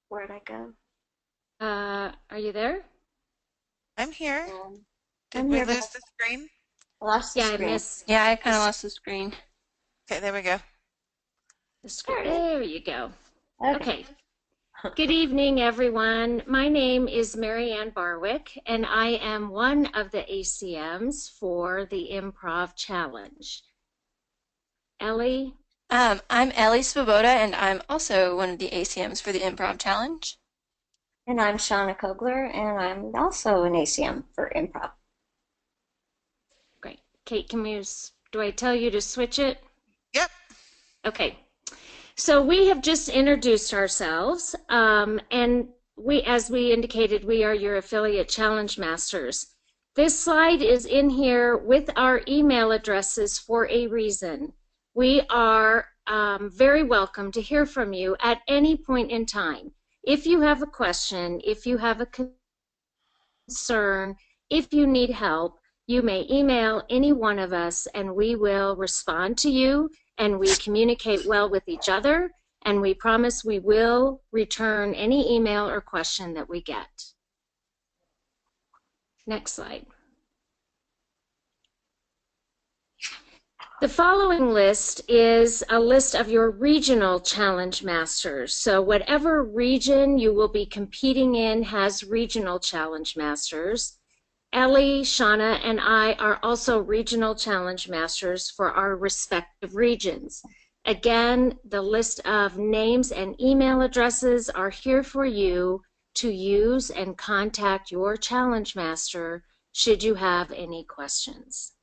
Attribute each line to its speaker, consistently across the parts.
Speaker 1: Where'd I go?
Speaker 2: Are you there?
Speaker 3: I'm here. Did
Speaker 1: I'm
Speaker 3: we
Speaker 1: here, but
Speaker 3: lose the screen?
Speaker 1: I lost the
Speaker 2: Yeah, I
Speaker 1: screen.
Speaker 2: missed
Speaker 4: Yeah, I kind of
Speaker 2: this,
Speaker 4: lost the screen.
Speaker 3: Okay, there we go.
Speaker 2: the screen.
Speaker 1: There it is.
Speaker 2: There you go.
Speaker 1: Okay.
Speaker 2: Okay. Good evening, everyone. My name is Mary Ann Barwick, and I am one of the ACMs for the Improv Challenge. Ellie?
Speaker 4: I'm Ellie Svoboda, and I'm also one of the ACMs for the Improv Challenge.
Speaker 1: And I'm Shauna Kogler, and I'm also an ACM for improv.
Speaker 2: Great. Kate, do I tell you to switch it?
Speaker 3: Yep.
Speaker 2: Okay. So we have just introduced ourselves, and as we indicated, we are your affiliate challenge masters. This slide is in here with our email addresses for a reason. We are very welcome to hear from you at any point in time. If you have a question, if you have a concern, if you need help, you may email any one of us and we will respond to you, and we communicate well with each other, and we promise we will return any email or question that we get. Next slide. The following list is a list of your regional challenge masters. So whatever region you will be competing in has regional challenge masters. Ellie, Shauna, and I are also regional challenge masters for our respective regions. Again, the list of names and email addresses are here for you to use and contact your challenge master should you have any questions.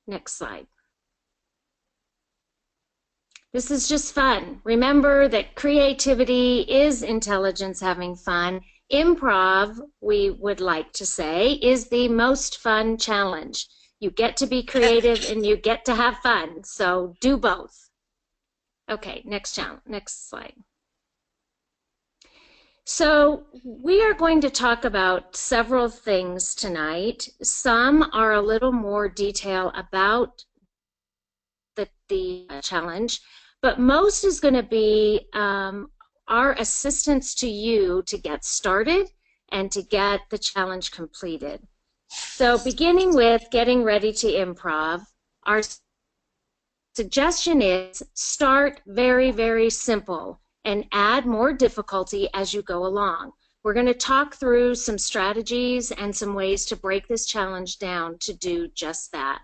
Speaker 2: Next slide. This is just fun. Remember that creativity is intelligence having fun. Improv, we would like to say, is the most fun challenge. You get to be creative and you get to have fun, so do both. Okay, next slide. So we are going to talk about several things tonight. Some are a little more detail about the challenge, but most is going to be our assistance to you to get started and to get the challenge completed. So beginning with getting ready to improv, our suggestion is start very, very simple and add more difficulty as you go along. We're going to talk through some strategies and some ways to break this challenge down to do just that.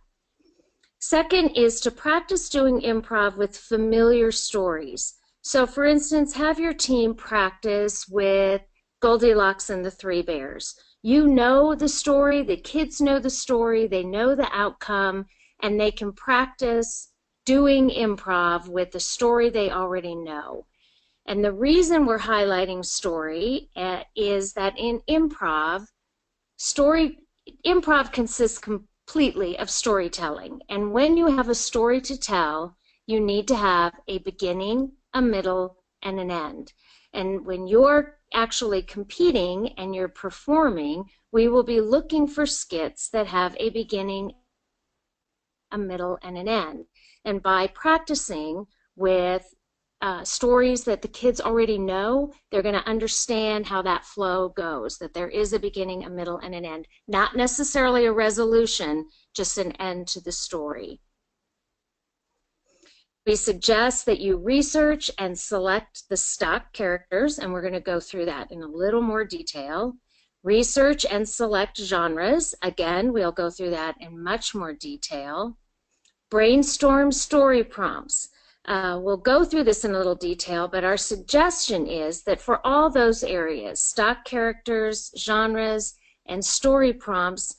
Speaker 2: Second is to practice doing improv with familiar stories. So for instance, have your team practice with Goldilocks and the Three Bears. You know the story, the kids know the story, they know the outcome, and they can practice doing improv with the story they already know. And the reason we're highlighting story is that in improv consists completely of storytelling. And when you have a story to tell, you need to have a beginning, a middle, and an end. And when you're actually competing and you're performing, we will be looking for skits that have a beginning, a middle, and an end. And by practicing with stories that the kids already know, they're going to understand how that flow goes, that there is a beginning, a middle, and an end. Not necessarily a resolution, just an end to the story. We suggest that you research and select the stock characters, and we're going to go through that in a little more detail. Research and select genres. Again, we'll go through that in much more detail. Brainstorm story prompts. We'll go through this in a little detail, but our suggestion is that for all those areas, stock characters, genres, and story prompts,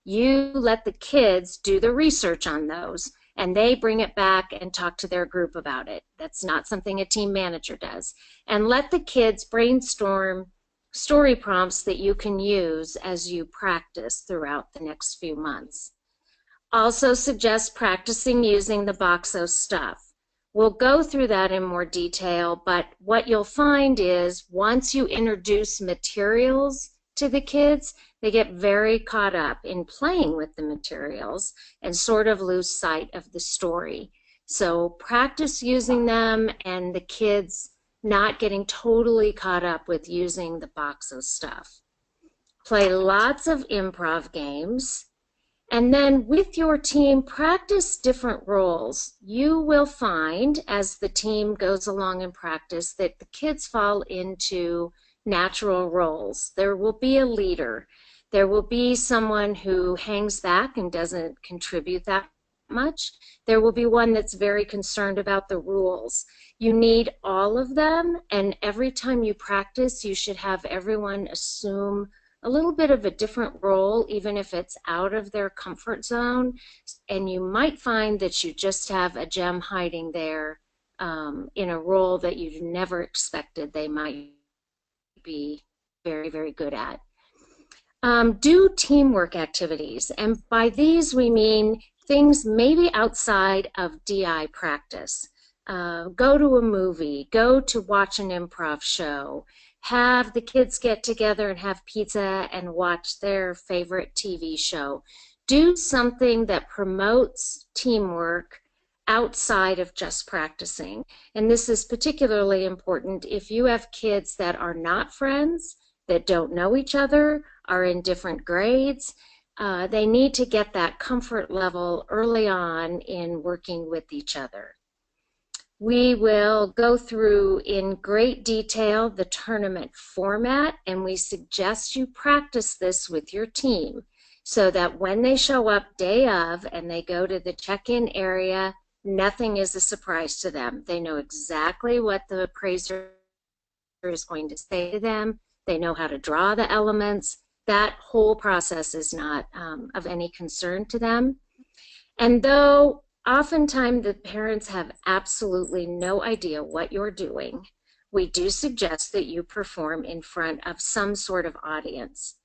Speaker 2: you let the kids do the research on those, and they bring it back and talk to their group about it. That's not something a team manager does. And let the kids brainstorm story prompts that you can use as you practice throughout the next few months. Also suggest practicing using the Boxo stuff. We'll go through that in more detail, but what you'll find is once you introduce materials to the kids, they get very caught up in playing with the materials and sort of lose sight of the story. So practice using them, and the kids not getting totally caught up with using the box of stuff. Play lots of improv games. And then with your team, practice different roles. You will find as the team goes along in practice that the kids fall into natural roles. There will be a leader. There will be someone who hangs back and doesn't contribute that much. There will be one that's very concerned about the rules. You need all of them, and every time you practice, you should have everyone assume a little bit of a different role, even if it's out of their comfort zone. And you might find that you just have a gem hiding there in a role that you never expected they might be very, very good at. Do teamwork activities. And by these, we mean things maybe outside of DI practice. Go to a movie, go to watch an improv show, have the kids get together and have pizza and watch their favorite TV show. Do something that promotes teamwork outside of just practicing. And this is particularly important if you have kids that are not friends, that don't know each other, are in different grades. They need to get that comfort level early on in working with each other. We will go through in great detail the tournament format, and we suggest you practice this with your team so that when they show up day of and they go to the check-in area, nothing is a surprise to them. They know exactly what the appraiser is going to say to them. They know how to draw the elements. That whole process is not of any concern to them. And though oftentimes the parents have absolutely no idea what you're doing, we do suggest that you perform in front of some sort of audience.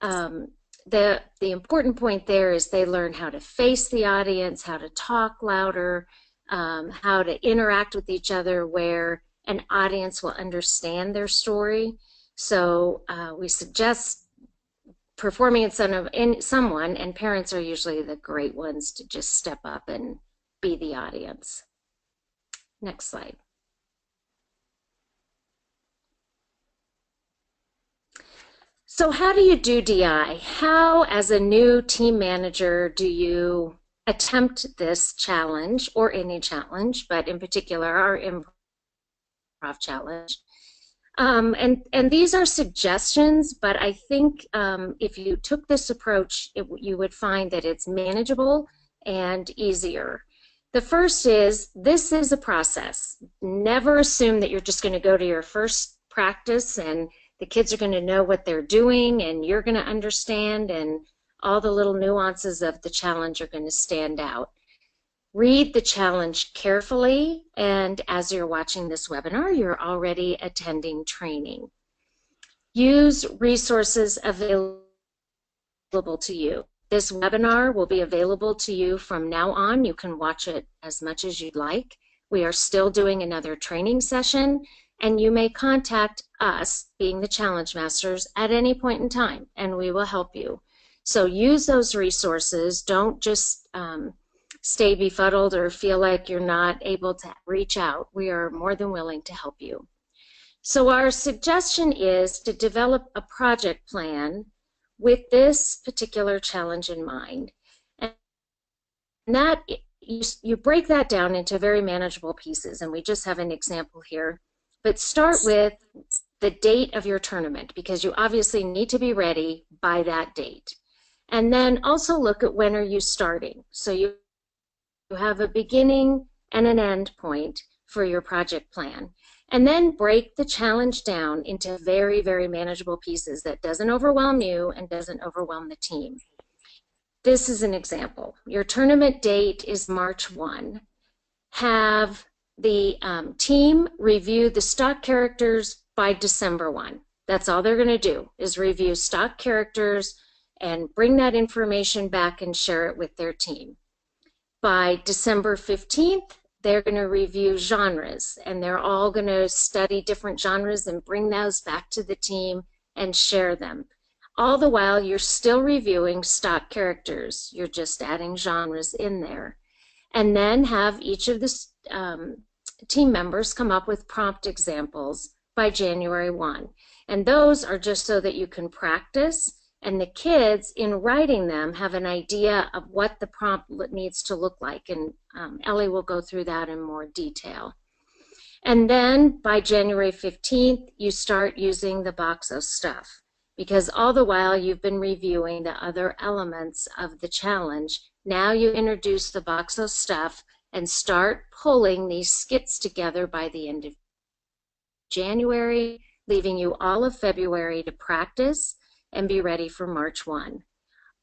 Speaker 2: The important point there is they learn how to face the audience, how to talk louder, how to interact with each other where an audience will understand their story. So we suggest performing in front of someone, and parents are usually the great ones to just step up and be the audience. Next slide. So how do you do DI? How, as a new team manager, do you attempt this challenge, or any challenge, but in particular our improv challenge? And these are suggestions, but I think if you took this approach, you would find that it's manageable and easier. The first is, this is a process. Never assume that you're just going to go to your first practice and the kids are going to know what they're doing and you're going to understand and all the little nuances of the challenge are going to stand out. Read the challenge carefully, and as you're watching this webinar, you're already attending training. Use resources available to you. This webinar will be available to you from now on. You can watch it as much as you'd like. We are still doing another training session, and you may contact us, being the Challenge Masters, at any point in time, and we will help you. So use those resources. Don't just stay befuddled or feel like you're not able to reach out. We are more than willing to help you. So our suggestion is to develop a project plan with this particular challenge in mind. And that you break that down into very manageable pieces, and we just have an example here. But start with the date of your tournament, because you obviously need to be ready by that date. And then also look at when are you starting. So you have a beginning and an end point for your project plan. And then break the challenge down into very, very manageable pieces that doesn't overwhelm you and doesn't overwhelm the team. This is an example. Your tournament date is March 1. Have the team review the stock characters by December 1. That's all they're going to do, is review stock characters and bring that information back and share it with their team. By December 15th, they're going to review genres, and they're all going to study different genres and bring those back to the team and share them. All the while, you're still reviewing stock characters. You're just adding genres in there. And then have each of the team members come up with prompt examples by January 1. And those are just so that you can practice, and the kids in writing them have an idea of what the prompt needs to look like. And Ellie will go through that in more detail. And then by January 15th, you start using the box of stuff, because all the while you've been reviewing the other elements of the challenge. Now you introduce the box of stuff and start pulling these skits together by the end of January, leaving you all of February to practice and be ready for March 1.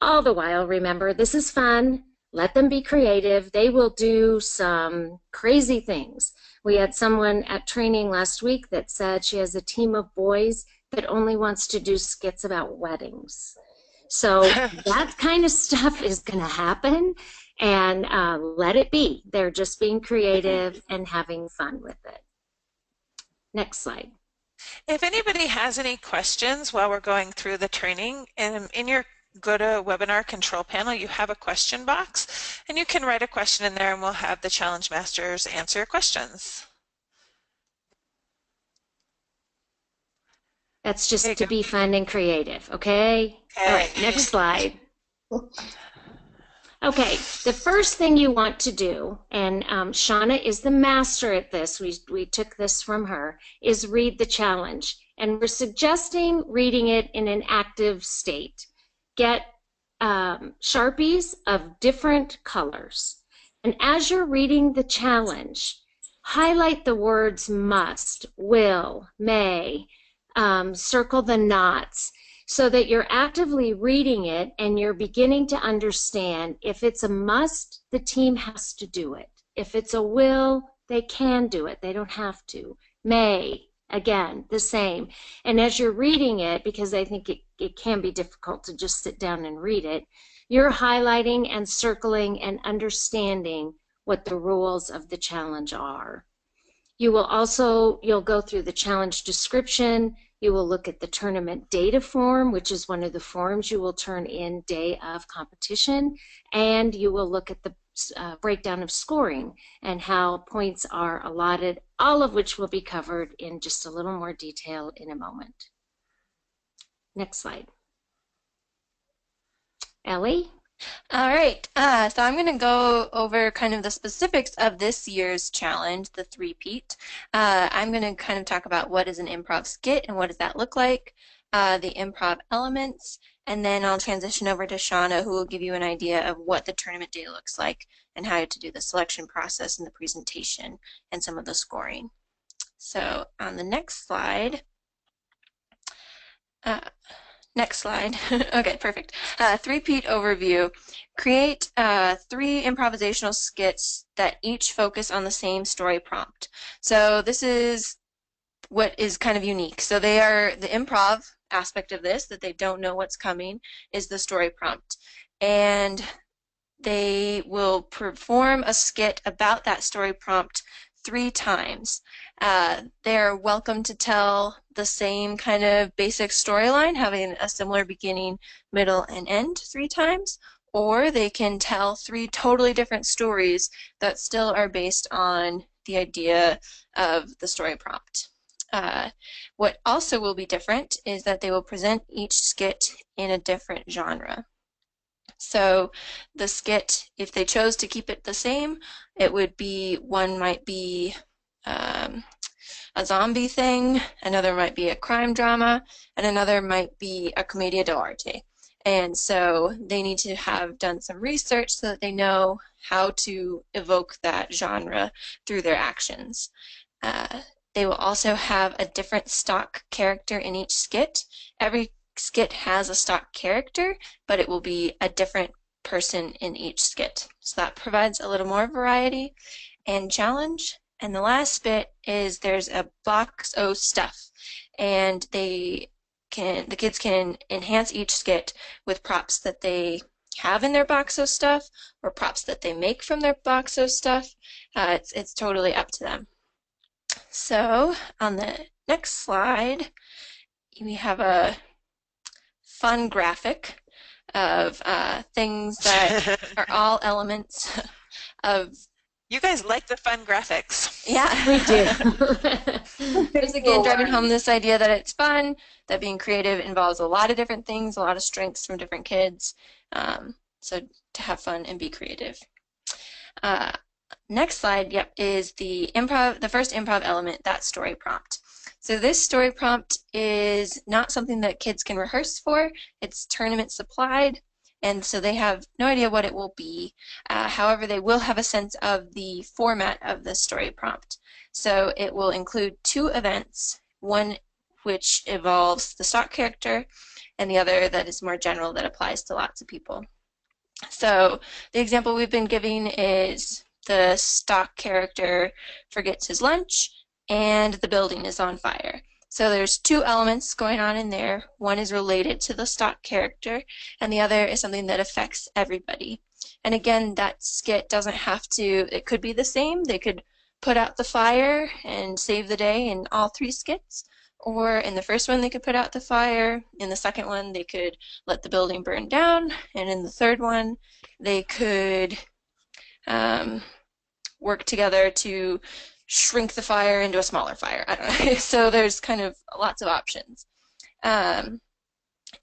Speaker 2: All the while, remember, this is fun. Let them be creative. They will do some crazy things. We had someone at training last week that said she has a team of boys that only wants to do skits about weddings. So that kind of stuff is going to happen, and let it be. They're just being creative and having fun with it. Next slide.
Speaker 3: If anybody has any questions while we're going through the training, in your GoToWebinar control panel, you have a question box, and you can write a question in there, and we'll have the challenge masters answer your questions.
Speaker 2: That's just to be fun and creative, okay? All right, next slide. Okay, the first thing you want to do, and Shauna is the master at this, we took this from her, is read the challenge. And we're suggesting reading it in an active state. Get Sharpies of different colors. And as you're reading the challenge, highlight the words must, will, may, circle the knots, so that you're actively reading it and you're beginning to understand if it's a must, the team has to do it. If it's a will, they can do it. They don't have to. May, again, the same. And as you're reading it, because I think it can be difficult to just sit down and read it, you're highlighting and circling and understanding what the rules of the challenge are. You will also, you'll go through the challenge description. You will look at the tournament data form, which is one of the forms you will turn in day of competition, and you will look at the breakdown of scoring and how points are allotted, all of which will be covered in just a little more detail in a moment. Next slide. Ellie?
Speaker 4: All right, so I'm going to go over kind of the specifics of this year's challenge, the three-peat. I'm going to kind of talk about what is an improv skit and what does that look like, the improv elements, and then I'll transition over to Shauna, who will give you an idea of what the tournament day looks like and how to do the selection process and the presentation and some of the scoring. So on the next slide, okay, perfect. Three-peat overview. Create 3 improvisational skits that each focus on the same story prompt. So this is what is kind of unique. So they are the improv aspect of this, that they don't know what's coming, is the story prompt. And they will perform a skit about that story prompt 3 times. They're welcome to tell the same kind of basic storyline, having a similar beginning, middle, and end 3 times, or they can tell 3 totally different stories that still are based on the idea of the story prompt. What also will be different is that they will present each skit in a different genre. So the skit, if they chose to keep it the same, it would be, one might be a zombie thing, another might be a crime drama, and another might be a commedia dell'arte. And so they need to have done some research so that they know how to evoke that genre through their actions. They will also have a different stock character in each skit. Every skit has a stock character, but it will be a different person in each skit. So that provides a little more variety and challenge. And the last bit is there's a box of stuff, and the kids can enhance each skit with props that they have in their box of stuff or props that they make from their box of stuff. It's totally up to them. So on the next slide, we have a fun graphic of things that are all elements of.
Speaker 3: You guys like the fun graphics.
Speaker 4: Yeah.
Speaker 2: We do.
Speaker 4: Just again, driving home this idea that it's fun, that being creative involves a lot of different things, a lot of strengths from different kids. So to have fun and be creative. Next slide, yep, is the first improv element, that story prompt. So this story prompt is not something that kids can rehearse for. It's tournament supplied, and so they have no idea what it will be. However, they will have a sense of the format of the story prompt. So it will include 2 events, one which involves the stock character, and the other that is more general that applies to lots of people. So the example we've been giving is the stock character forgets his lunch and the building is on fire. So there's 2 elements going on in there. One is related to the stock character and the other is something that affects everybody. And again, that skit doesn't have to, it could be the same. They could put out the fire and save the day in all 3 skits. Or in the first one, they could put out the fire. In the second one, they could let the building burn down. And in the third one, they could work together to shrink the fire into a smaller fire. I don't know. So there's kind of lots of options. But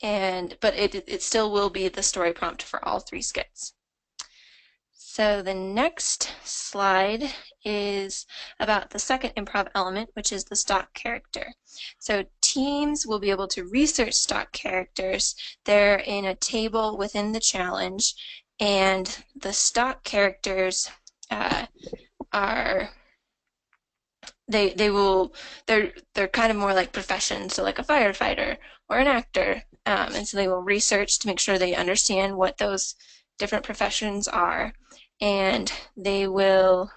Speaker 4: it still will be the story prompt for all 3 skits. So the next slide is about the second improv element, which is the stock character. So teams will be able to research stock characters. They're in a table within the challenge, and the stock characters they're kind of more like professions, so like a firefighter or an actor, and so they will research to make sure they understand what those different professions are, and they will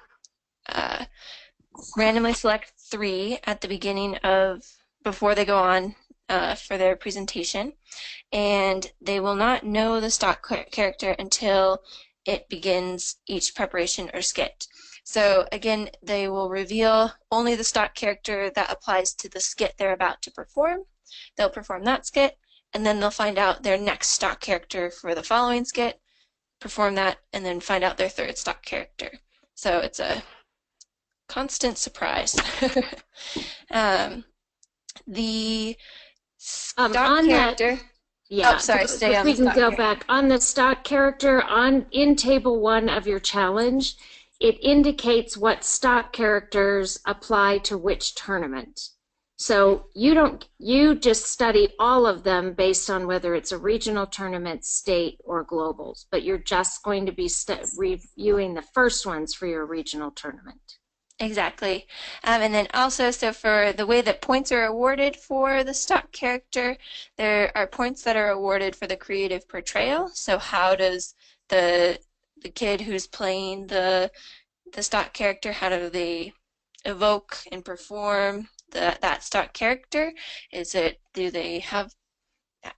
Speaker 4: randomly select 3 at the beginning before they go on for their presentation, and they will not know the stock character until it begins each preparation or skit. So again, they will reveal only the stock character that applies to the skit they're about to perform. They'll perform that skit, and then they'll find out their next stock character for the following skit, perform that, and then find out their third stock character. So it's a constant surprise. The stock character.
Speaker 2: That, yeah.
Speaker 4: Oh, sorry. Stay on.
Speaker 2: We can go back on the stock character in table 1 of your challenge. It indicates what stock characters apply to which tournament. So you just study all of them based on whether it's a regional tournament, state, or globals, but you're just going to be reviewing the first ones for your regional tournament.
Speaker 4: Exactly. And then also, so for the way that points are awarded for the stock character, there are points that are awarded for the creative portrayal. So how does the kid who's playing the stock character, how do they evoke and perform that stock character?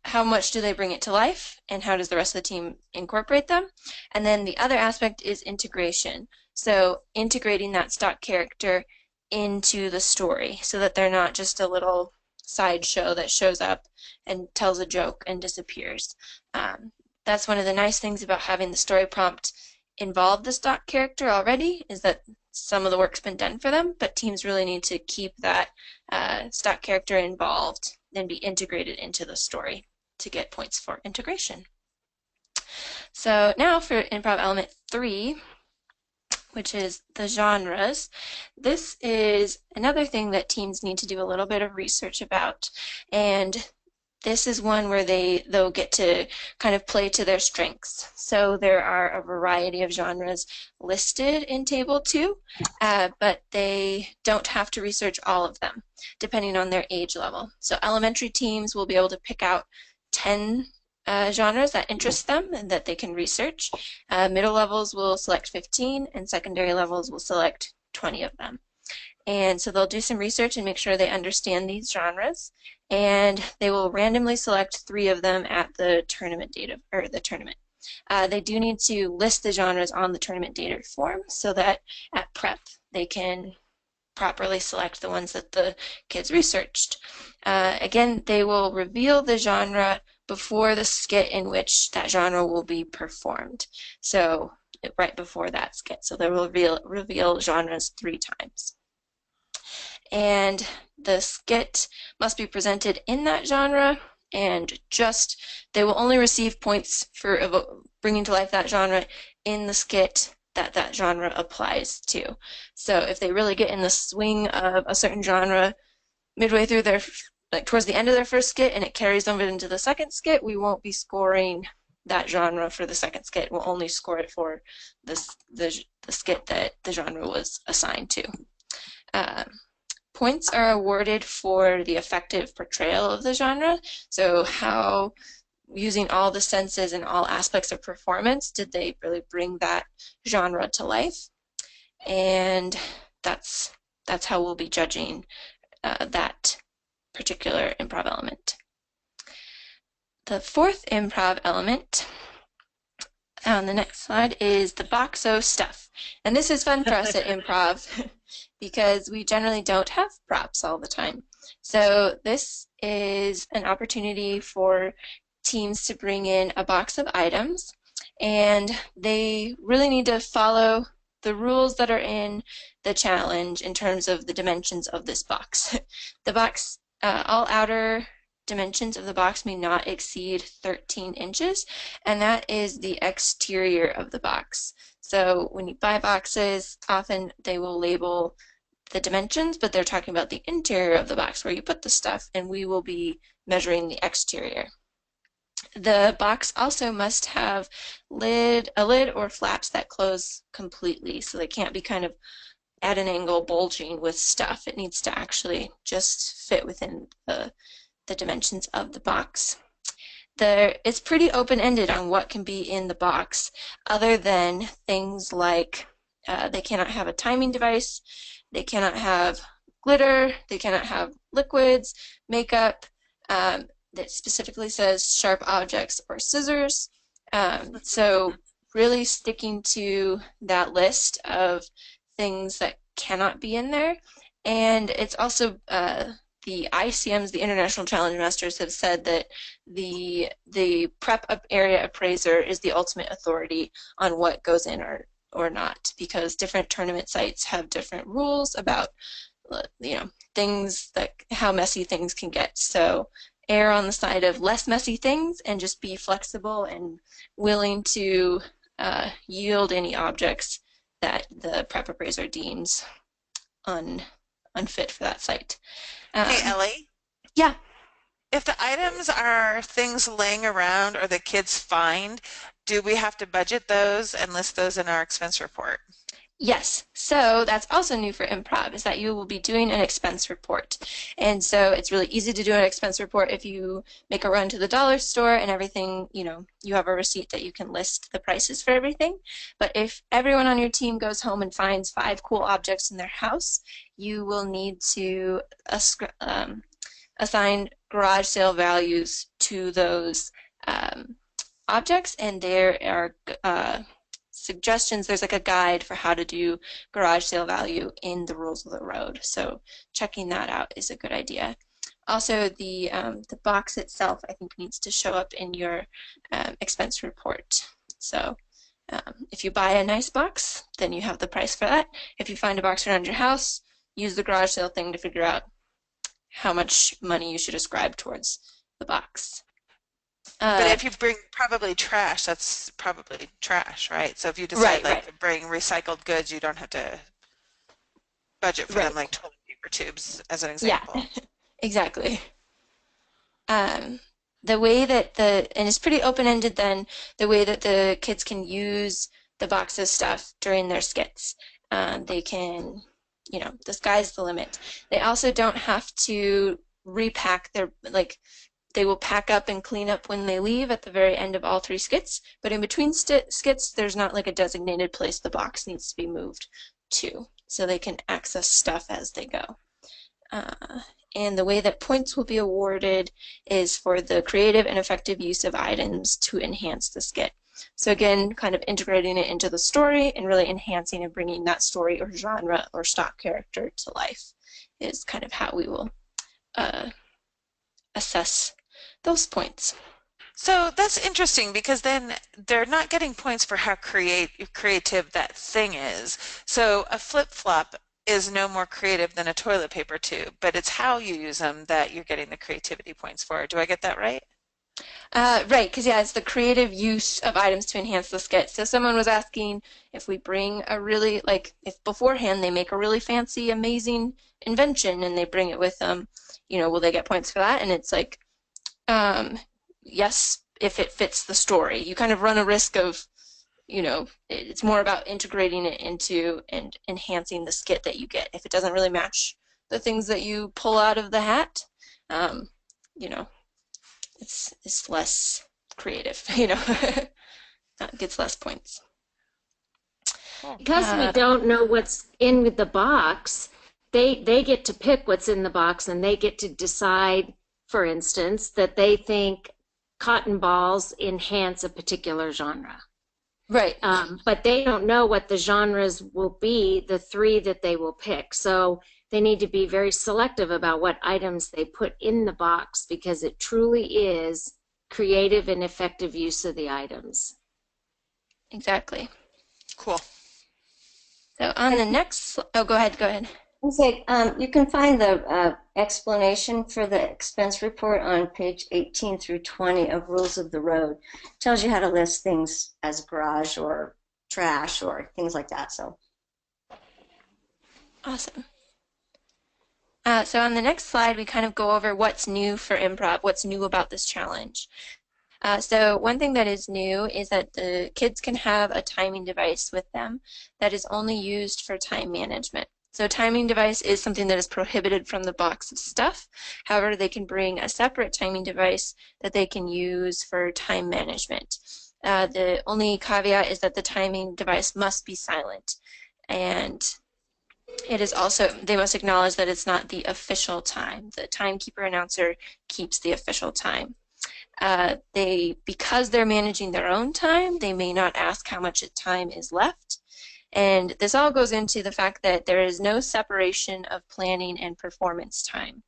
Speaker 4: How much do they bring it to life, and how does the rest of the team incorporate them? And then the other aspect is integration. So integrating that stock character into the story so that they're not just a little sideshow that shows up and tells a joke and disappears. That's one of the nice things about having the story prompt involve the stock character already, is that some of the work's been done for them, but teams really need to keep that stock character involved and be integrated into the story to get points for integration. So now for Improv Element 3, which is the genres. This is another thing that teams need to do a little bit of research about, and this is one where they'll get to kind of play to their strengths. So there are a variety of genres listed in Table 2, but they don't have to research all of them, depending on their age level. So elementary teams will be able to pick out 10 genres that interest them and that they can research. Middle levels will select 15, and secondary levels will select 20 of them. And so they'll do some research and make sure they understand these genres, and they will randomly select 3 of them at the tournament data, or the tournament. They do need to list the genres on the tournament data form so that at prep they can properly select the ones that the kids researched. Again, they will reveal the genre before the skit in which that genre will be performed. So right before that skit. So they will reveal genres 3 times. and the skit must be presented in that genre, and they will only receive points for bringing to life that genre in the skit that genre applies to. So if they really get in the swing of a certain genre midway through like towards the end of their first skit and it carries them into the second skit, we won't be scoring that genre for the second skit. We'll only score it for the skit that the genre was assigned to. Points are awarded for the effective portrayal of the genre. So how, using all the senses and all aspects of performance, did they really bring that genre to life? And that's how we'll be judging that particular improv element. The fourth improv element on the next slide is the boxo stuff. And this is fun for us at improv because we generally don't have props all the time. So this is an opportunity for teams to bring in a box of items, and they really need to follow the rules that are in the challenge in terms of the dimensions of this box. The box, all outer dimensions of the box may not exceed 13 inches, and that is the exterior of the box. So when you buy boxes, often they will label the dimensions, but they're talking about the interior of the box where you put the stuff, and we will be measuring the exterior. The box also must have a lid or flaps that close completely, so they can't be kind of at an angle bulging with stuff. It needs to actually just fit within the dimensions of the box. It's pretty open-ended on what can be in the box, other than things like they cannot have a timing device, they cannot have glitter, they cannot have liquids, makeup, that specifically says sharp objects or scissors. So really sticking to that list of things that cannot be in there. And it's also the ICMs, the International Challenge Masters, have said that the prep area appraiser is the ultimate authority on what goes in or not, because different tournament sites have different rules about things, like how messy things can get. So err on the side of less messy things and just be flexible and willing to yield any objects that the prep appraiser deems unfit for that site.
Speaker 3: Hey, Ellie?
Speaker 4: Yeah.
Speaker 3: If the items are things laying around or the kids find, do we have to budget those and list those in our expense report?
Speaker 4: Yes, so that's also new for improv, is that you will be doing an expense report. And so it's really easy to do an expense report if you make a run to the dollar store and everything, you have a receipt that you can list the prices for everything. But if everyone on your team goes home and finds 5 cool objects in their house, you will need to assign garage sale values to those objects, and there are suggestions. There's like a guide for how to do garage sale value in the rules of the road, so checking that out is a good idea. Also, the box itself, I think, needs to show up in your expense report. So if you buy a nice box, then you have the price for that. If you find a box around your house, use the garage sale thing to figure out how much money you should ascribe towards the box.
Speaker 3: But if you bring probably trash, that's probably trash, right? So if you decide to bring recycled goods, you don't have to budget for them, like toilet paper tubes, as an example.
Speaker 4: Yeah, exactly. The way that and it's pretty open-ended then, the way that the kids can use the boxes stuff during their skits. They can, the sky's the limit. They also don't have to repack they will pack up and clean up when they leave at the very end of all 3 skits, but in between skits, there's not like a designated place the box needs to be moved to, so they can access stuff as they go. And the way that points will be awarded is for the creative and effective use of items to enhance the skit. So again, kind of integrating it into the story and really enhancing and bringing that story or genre or stock character to life is kind of how we will assess those points.
Speaker 3: So that's interesting, because then they're not getting points for how creative that thing is. So a flip-flop is no more creative than a toilet paper tube, but it's how you use them that you're getting the creativity points for. Do I get that right?
Speaker 4: Right, because yeah, it's the creative use of items to enhance the skit. So someone was asking if we bring a really, like, if beforehand they make a really fancy, amazing invention and they bring it with them, will they get points for that? And it's like, yes, if it fits the story. You kind of run a risk of, it's more about integrating it into and enhancing the skit that you get. If it doesn't really match the things that you pull out of the hat, you know, it's less creative, that gets less points.
Speaker 2: Because we don't know what's in the box, they get to pick what's in the box, and they get to decide, for instance, that they think cotton balls enhance a particular genre.
Speaker 4: Right.
Speaker 2: But they don't know what the genres will be, the three that they will pick. So they need to be very selective about what items they put in the box, because it truly is creative and effective use of the items.
Speaker 4: Exactly.
Speaker 3: Cool.
Speaker 4: So on the next, oh, go ahead.
Speaker 1: You can find the explanation for the expense report on page 18 through 20 of Rules of the Road. It tells you how to list things as garage or trash or things like that. So
Speaker 4: Awesome. So on the next slide, we kind of go over what's new for improv, what's new about this challenge. So one thing that is new is that the kids can have a timing device with them that is only used for time management. So timing device is something that is prohibited from the box of stuff. However, they can bring a separate timing device that they can use for time management. The only caveat is that the timing device must be silent, and it is also, they must acknowledge that it's not the official time. The timekeeper announcer keeps the official time. Because they're managing their own time, they may not ask how much time is left. And this all goes into the fact that there is no separation of planning and performance time.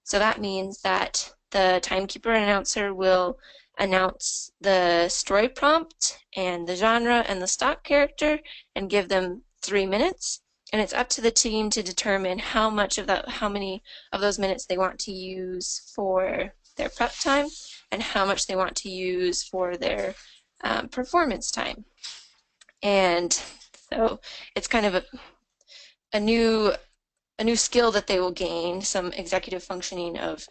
Speaker 4: So that means that the timekeeper announcer will announce the story prompt and the genre and the stock character and give them 3 minutes. And it's up to the team to determine how many of those minutes they want to use for their prep time and how much they want to use for their performance time. And so it's kind of a new skill that they will gain, some executive functioning of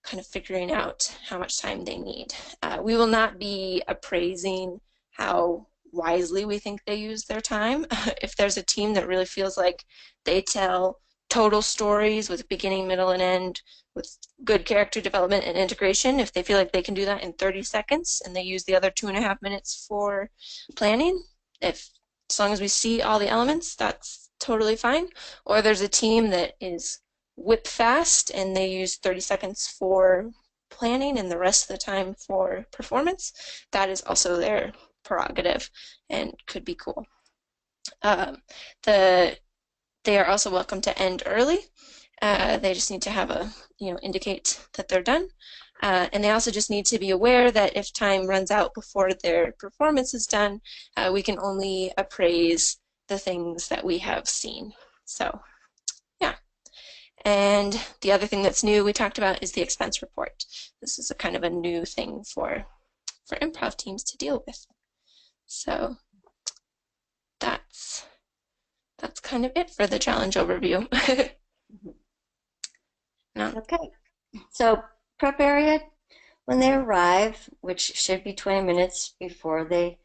Speaker 4: kind of figuring out how much time they need. We will not be appraising how wisely we think they use their time. If there's a team that really feels like they tell total stories with beginning, middle, and end, with good character development and integration, if they feel like they can do that in 30 seconds and they use the other 2.5 minutes for planning, as long as we see all the elements, that's totally fine. Or there's a team that is whip fast and they use 30 seconds for planning and the rest of the time for performance, that is also their prerogative and could be cool. They are also welcome to end early. They just need to have indicate that they're done. And they also just need to be aware that if time runs out before their performance is done, we can only appraise the things that we have seen. So, yeah. And the other thing that's new we talked about is the expense report. This is a kind of a new thing for improv teams to deal with. So that's kind of it for the challenge overview. No.
Speaker 1: Okay, so prep area, when they arrive, which should be 20 minutes before they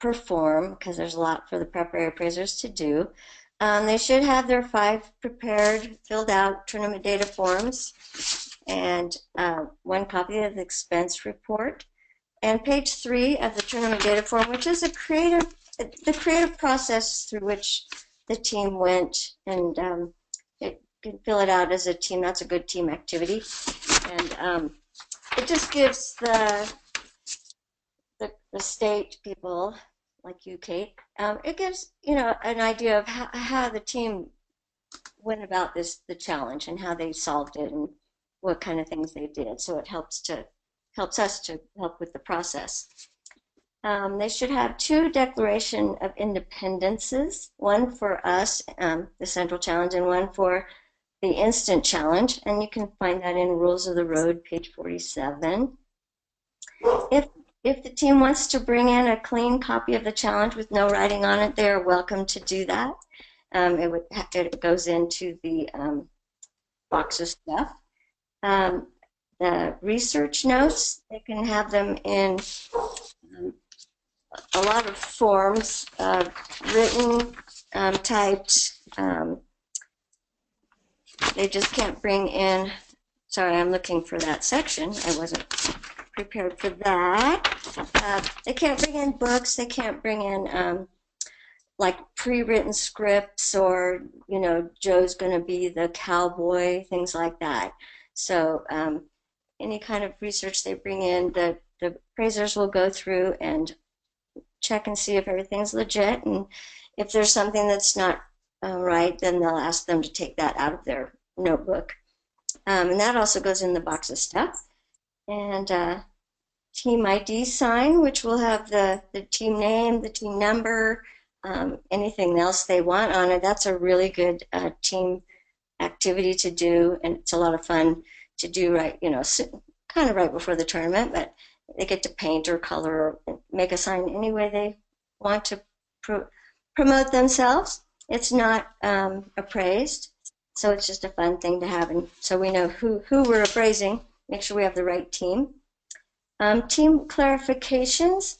Speaker 1: perform, because there's a lot for the prep area appraisers to do, they should have their 5 prepared, filled out tournament data forms and 1 copy of the expense report and page 3 of the tournament data form, which is the creative process through which the team went, and it can fill it out as a team. That's a good team activity, and it just gives the state people like you, Kate. It gives an idea of how the team went about the challenge and how they solved it and what kind of things they did. So it helps us to help with the process. They should have 2 Declaration of Independences, one for us, the Central Challenge, and one for the Instant Challenge. And you can find that in Rules of the Road, page 47. If the team wants to bring in a clean copy of the challenge with no writing on it, they are welcome to do that. It goes into the box of stuff. The research notes, they can have them in a lot of forms, written, typed. They just can't bring in, sorry, I'm looking for that section. I wasn't prepared for that. They can't bring in books. They can't bring in like pre-written scripts or, you know, Joe's going to be the cowboy, things like that. So any kind of research they bring in, the appraisers will go through and check and see if everything's legit. And if there's something that's not right, then they'll ask them to take that out of their notebook. And that also goes in the box of stuff. And team ID sign, which will have the team name, the team number, anything else they want on it. That's a really good team activity to do, and it's a lot of fun to do, right, you know, kind of right before the tournament, but they get to paint or color or make a sign any way they want to promote themselves. It's not appraised, so it's just a fun thing to have, and so we know who we're appraising, make sure we have the right team. Team clarifications.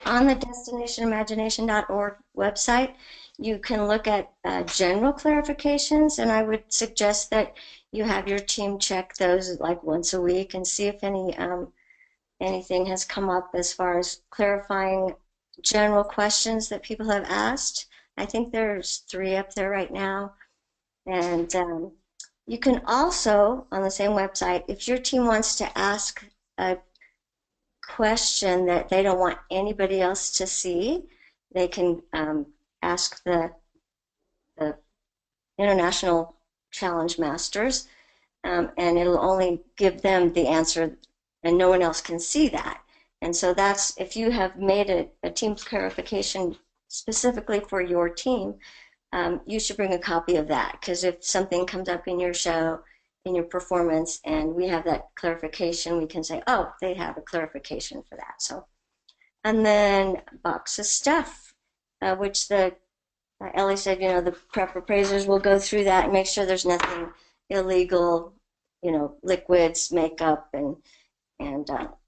Speaker 1: On the destinationimagination.org website, you can look at general clarifications, and I would suggest that you have your team check those like once a week and see if anything has come up as far as clarifying general questions that people have asked. I think there's 3 up there right now. And you can also, on the same website, if your team wants to ask a question that they don't want anybody else to see, they can ask the International Challenge Masters, and it'll only give them the answer, and no one else can see that. And so that's, if you have made a team clarification specifically for your team, you should bring a copy of that, because if something comes up in your show, in your performance, and we have that clarification, we can say, oh, they have a clarification for that. So, and then box of stuff, which the Ellie said, you know, the prep appraisers will go through that and make sure there's nothing illegal, you know, liquids, makeup, and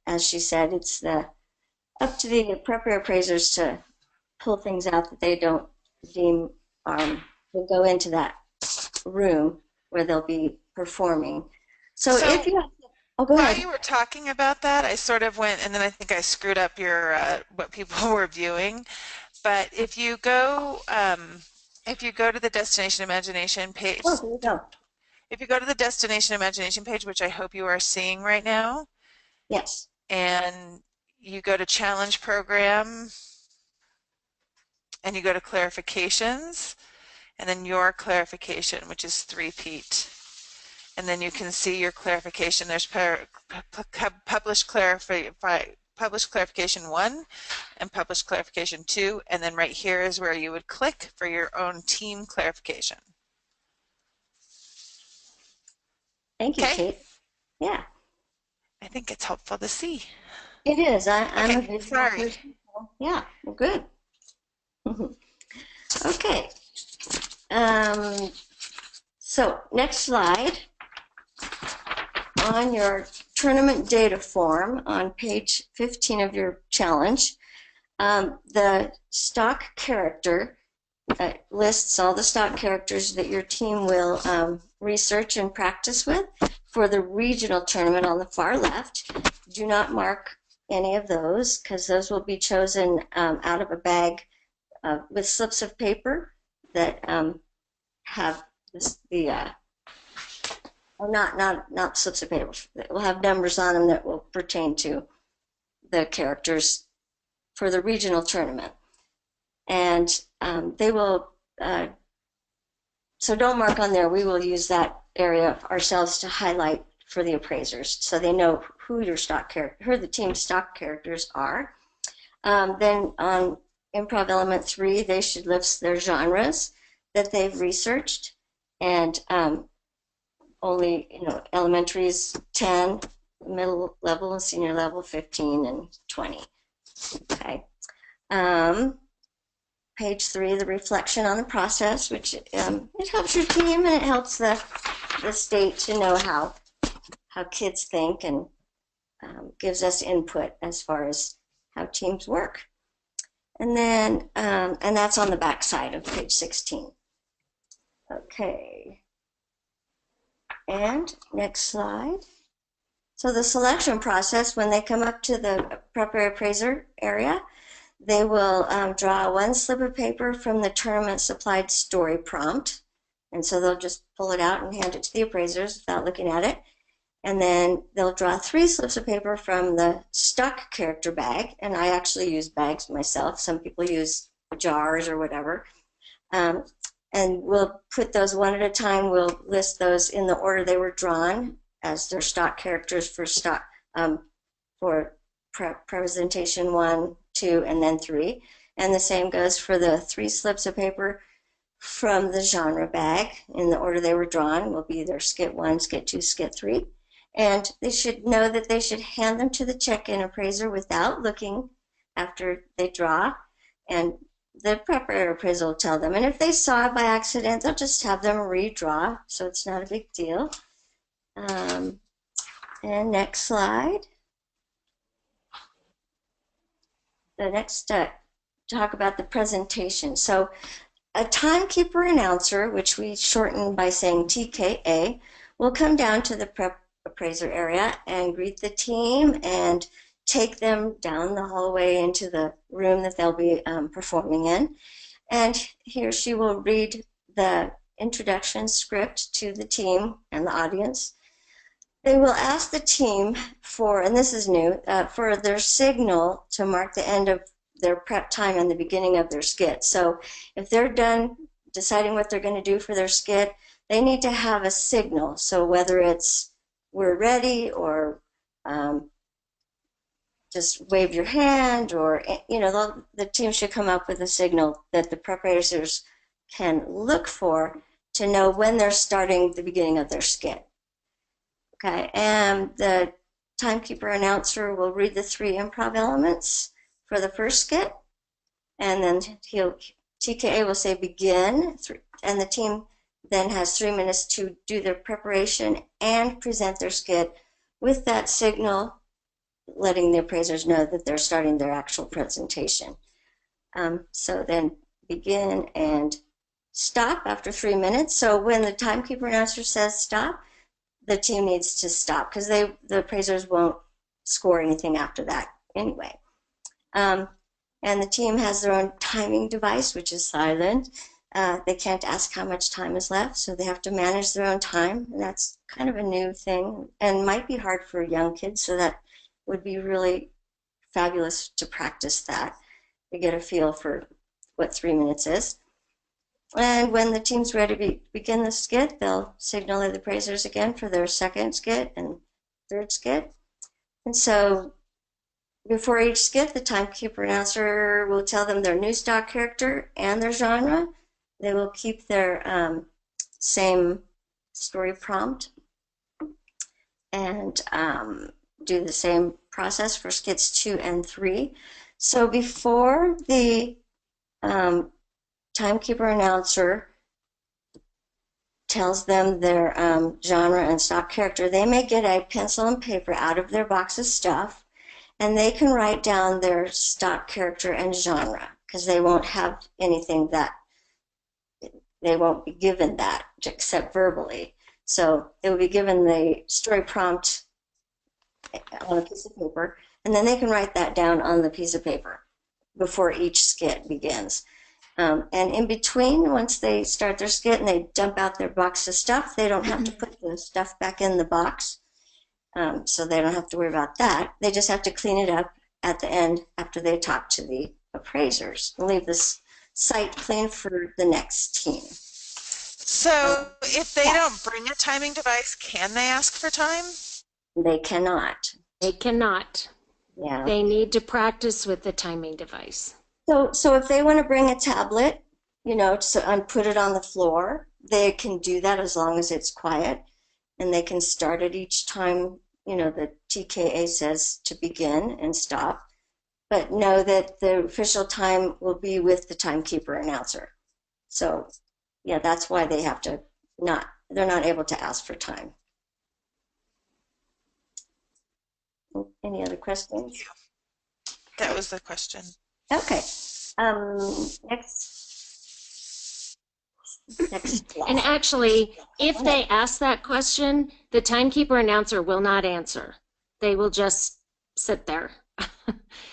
Speaker 1: as she said, it's up to the prep appraisers to pull things out that they don't deem will go into that room where they'll be performing. So if you have, oh, go ahead.
Speaker 3: While you were talking about that, I sort of went, and then I think I screwed up your what people were viewing. But if you go to the Destination Imagination page,
Speaker 1: Oh, here we go.
Speaker 3: if you go to the Destination Imagination page, which I hope you are seeing right now,
Speaker 1: Yes.
Speaker 3: and you go to Challenge Program, and you go to Clarifications, and then your clarification, which is 3-peat. And then you can see your clarification. There's published clarification 1 and published clarification 2, and then right here is where you would click for your own team clarification.
Speaker 1: Thank you, Kate. Yeah.
Speaker 3: I think it's helpful to see.
Speaker 1: It is. I'm
Speaker 3: okay,
Speaker 1: a visual person. Yeah, well, good. Okay. So next slide. On your tournament data form on page 15 of your challenge, the stock character lists all the stock characters that your team will research and practice with for the regional tournament on the far left. Do not mark any of those, because those will be chosen out of a bag with slips of paper that have not slips of paper. That will have numbers on them that will pertain to the characters for the regional tournament. And they will, so don't mark on there. We will use that area ourselves to highlight for the appraisers, so they know who your stock character, who the team's stock characters are. Then on Improv Element 3, they should list their genres that they've researched, and only, elementary is 10, middle level and senior level 15 and 20. Okay. Page 3, the reflection on the process, which it helps your team and it helps the state to know how kids think, and gives us input as far as how teams work. And then, and that's on the back side of page 16. Okay. And next slide. So the selection process, when they come up to the prep area appraiser area, they will draw one slip of paper from the tournament supplied story prompt. And so they'll just pull it out and hand it to the appraisers without looking at it. And then they'll draw 3 slips of paper from the stock character bag. And I actually use bags myself. Some people use jars or whatever. And we'll put those one at a time. We'll list those in the order they were drawn as their stock characters for presentation 1, 2, and then 3. And the same goes for the 3 slips of paper from the genre bag. In the order they were drawn will be their skit 1, skit 2, skit 3. And they should know that they should hand them to the check-in appraiser without looking after they draw. And the prep area appraiser will tell them. And if they saw it by accident, they'll just have them redraw. So it's not a big deal. And next slide. The next talk about the presentation. So a timekeeper announcer, which we shorten by saying TKA, will come down to the prep appraiser area and greet the team and take them down the hallway into the room that they'll be performing in. And he or she will read the introduction script to the team and the audience. They will ask the team for, and this is new, for their signal to mark the end of their prep time and the beginning of their skit. So if they're done deciding what they're going to do for their skit, they need to have a signal. So whether it's we're ready, or just wave your hand, or, the team should come up with a signal that the preparators can look for to know when they're starting the beginning of their skit. Okay, and the timekeeper announcer will read the 3 improv elements for the first skit, and then TKA will say begin, and the team then has 3 minutes to do their preparation and present their skit with that signal, letting the appraisers know that they're starting their actual presentation. So then begin and stop after 3 minutes. So when the timekeeper announcer says stop, the team needs to stop, because the appraisers won't score anything after that anyway. And the team has their own timing device, which is silent. They can't ask how much time is left, so they have to manage their own time. And that's kind of a new thing and might be hard for young kids, so that would be really fabulous to practice that, to get a feel for what 3 minutes is. And when the team's ready to begin the skit, they'll signal the appraisers again for their second skit and third skit. And so before each skit, the timekeeper announcer will tell them their new stock character and their genre. They will keep their same story prompt and do the same process for skits 2 and 3. So before the timekeeper announcer tells them their genre and stock character, they may get a pencil and paper out of their box of stuff, and they can write down their stock character and genre, because they won't have anything that, they won't be given that except verbally. So they will be given the story prompt on a piece of paper, and then they can write that down on the piece of paper before each skit begins. And in between, once they start their skit and they dump out their box of stuff, they don't have to put the stuff back in the box. So they don't have to worry about that. They just have to clean it up at the end after they talk to the appraisers and leave this site clean for the next team.
Speaker 3: So if they don't bring a timing device, can they ask for time?
Speaker 1: They cannot.
Speaker 2: They cannot.
Speaker 1: Yeah.
Speaker 2: They need to practice with the timing device.
Speaker 1: So if they want to bring a tablet, and put it on the floor, they can do that as long as it's quiet, and they can start it each time, the TKA says to begin and stop. But know that the official time will be with the timekeeper announcer. So, yeah, that's why they have to they're not able to ask for time. Any other questions?
Speaker 3: That was the question.
Speaker 1: Okay. Next slide.
Speaker 2: And actually, if they ask that question, the timekeeper announcer will not answer. They will just sit there.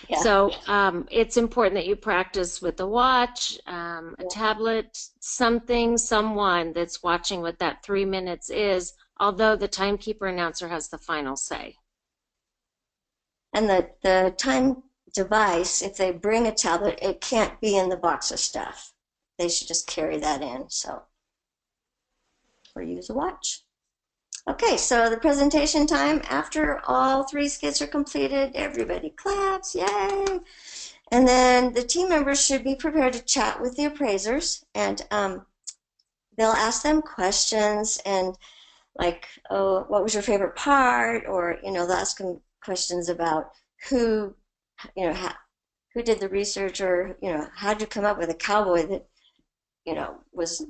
Speaker 1: Yeah.
Speaker 2: So it's important that you practice with a watch, a tablet, someone that's watching what that 3 minutes is, although the timekeeper announcer has the final say.
Speaker 1: And the time device, if they bring a tablet, it can't be in the box of stuff. They should just carry that in, or use a watch. Okay, so the presentation time, after all 3 skits are completed, everybody claps, yay! And then the team members should be prepared to chat with the appraisers, and they'll ask them questions and like, oh, what was your favorite part? Or, they'll ask them questions about who did the research, or, how'd you come up with a cowboy that, was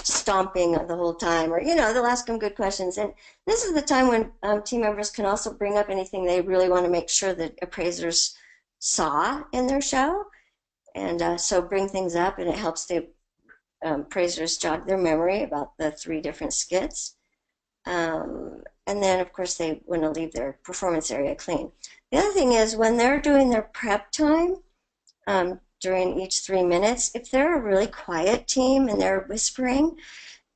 Speaker 1: stomping the whole time, or they'll ask them good questions. And this is the time when team members can also bring up anything they really want to make sure that appraisers saw in their show, and so bring things up, and it helps the appraisers jog their memory about the 3 different skits. And then of course they want to leave their performance area clean. The other thing is, when they're doing their prep time, during each 3 minutes, if they're a really quiet team and they're whispering,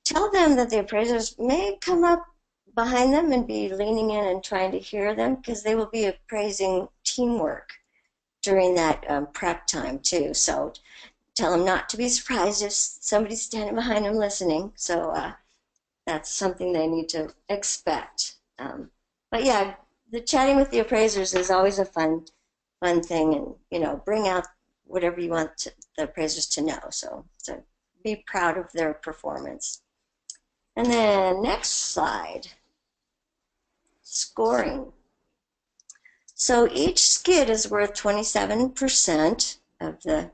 Speaker 1: tell them that the appraisers may come up behind them and be leaning in and trying to hear them, because they will be appraising teamwork during that prep time too. So tell them not to be surprised if somebody's standing behind them listening. So that's something they need to expect. But yeah, the chatting with the appraisers is always a fun thing, and bring out whatever you want the appraisers to know. So be proud of their performance. And then next slide, scoring. So each skit is worth 27% of the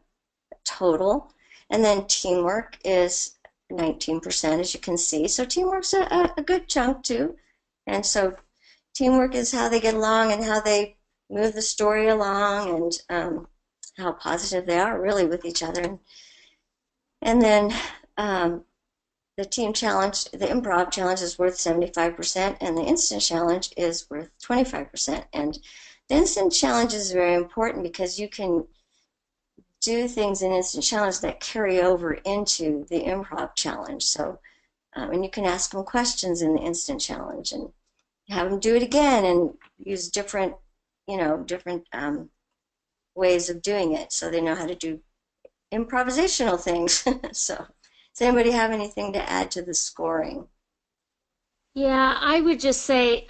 Speaker 1: total, and then teamwork is 19%, as you can see. So teamwork's a good chunk too. And so teamwork is how they get along and how they move the story along, and how positive they are really with each other. And then the team challenge, the improv challenge, is worth 75%, and the instant challenge is worth 25%. And the instant challenge is very important because you can do things in instant challenge that carry over into the improv challenge. So, and you can ask them questions in the instant challenge and have them do it again and use different ways of doing it, so they know how to do improvisational things. So does anybody have anything to add to the scoring?
Speaker 2: Yeah, I would just say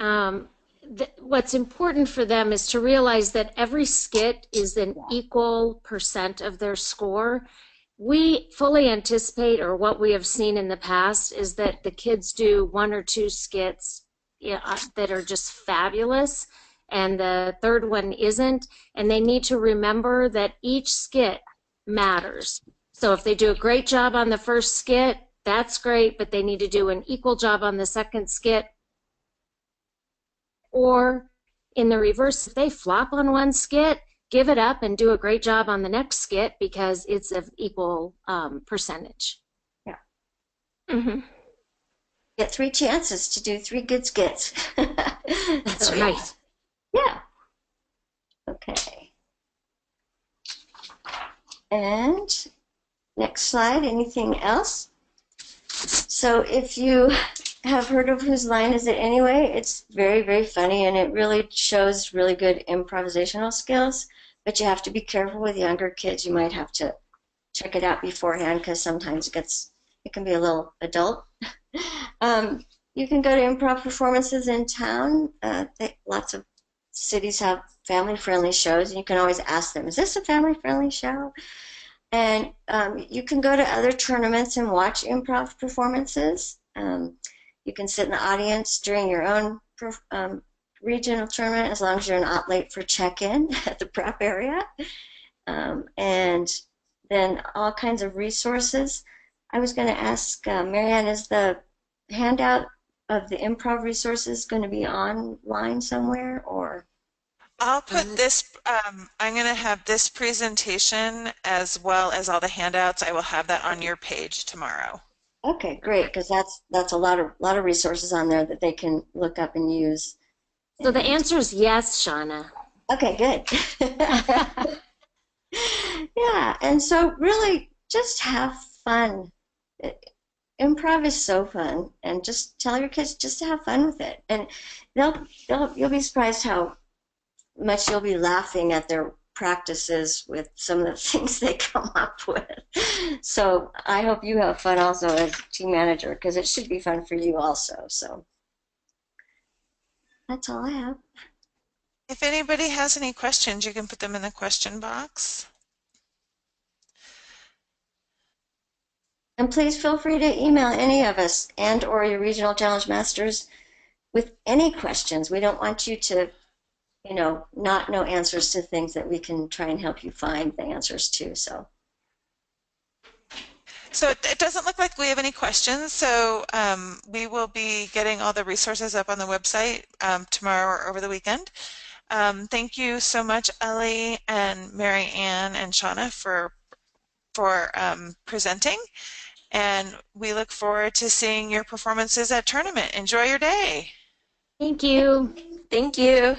Speaker 2: what's important for them is to realize that every skit is an equal percent of their score. We fully anticipate, or what we have seen in the past, is that the kids do 1 or 2 skits that are just fabulous, and the third one isn't, and they need to remember that each skit matters. So if they do a great job on the first skit, that's great, but they need to do an equal job on the second skit. Or in the reverse, if they flop on one skit, give it up and do a great job on the next skit, because it's of equal percentage.
Speaker 1: Yeah.
Speaker 2: Mm-hmm.
Speaker 1: Get 3 chances to do 3 good skits.
Speaker 2: That's right.
Speaker 1: Yeah. Okay. And next slide, anything else? So if you have heard of Whose Line Is It Anyway, it's very, very funny, and it really shows really good improvisational skills, but you have to be careful with younger kids. You might have to check it out beforehand, because sometimes it can be a little adult. You can go to improv performances in town. Lots of cities have family-friendly shows. You can always ask them, is this a family-friendly show? And you can go to other tournaments and watch improv performances. You can sit in the audience during your own regional tournament as long as you're not late for check-in at the prep area. And then all kinds of resources. I was going to ask Marianne, is the handout of the improv resources going to be online somewhere, or?
Speaker 3: I'll put this, I'm going to have this presentation as well as all the handouts. I will have that on your page tomorrow.
Speaker 1: Okay, great, because that's a lot of resources on there that they can look up and use.
Speaker 2: So the answer is yes, Shauna.
Speaker 1: Okay, good. Yeah, and so really just have fun. Improv is so fun, and just tell your kids just to have fun with it, and you'll be surprised how much you'll be laughing at their practices with some of the things they come up with. So I hope you have fun also as team manager, because it should be fun for you also. So that's all I have.
Speaker 3: If anybody has any questions, you can put them in the question box.
Speaker 1: And please feel free to email any of us and or your regional challenge masters with any questions. We don't want you to, not know answers to things that we can try and help you find the answers to. So
Speaker 3: it doesn't look like we have any questions, so we will be getting all the resources up on the website tomorrow or over the weekend. Thank you so much, Ellie and Mary Ann and Shauna for presenting, and we look forward to seeing your performances at tournament. Enjoy your day.
Speaker 2: Thank you.
Speaker 4: Thank you.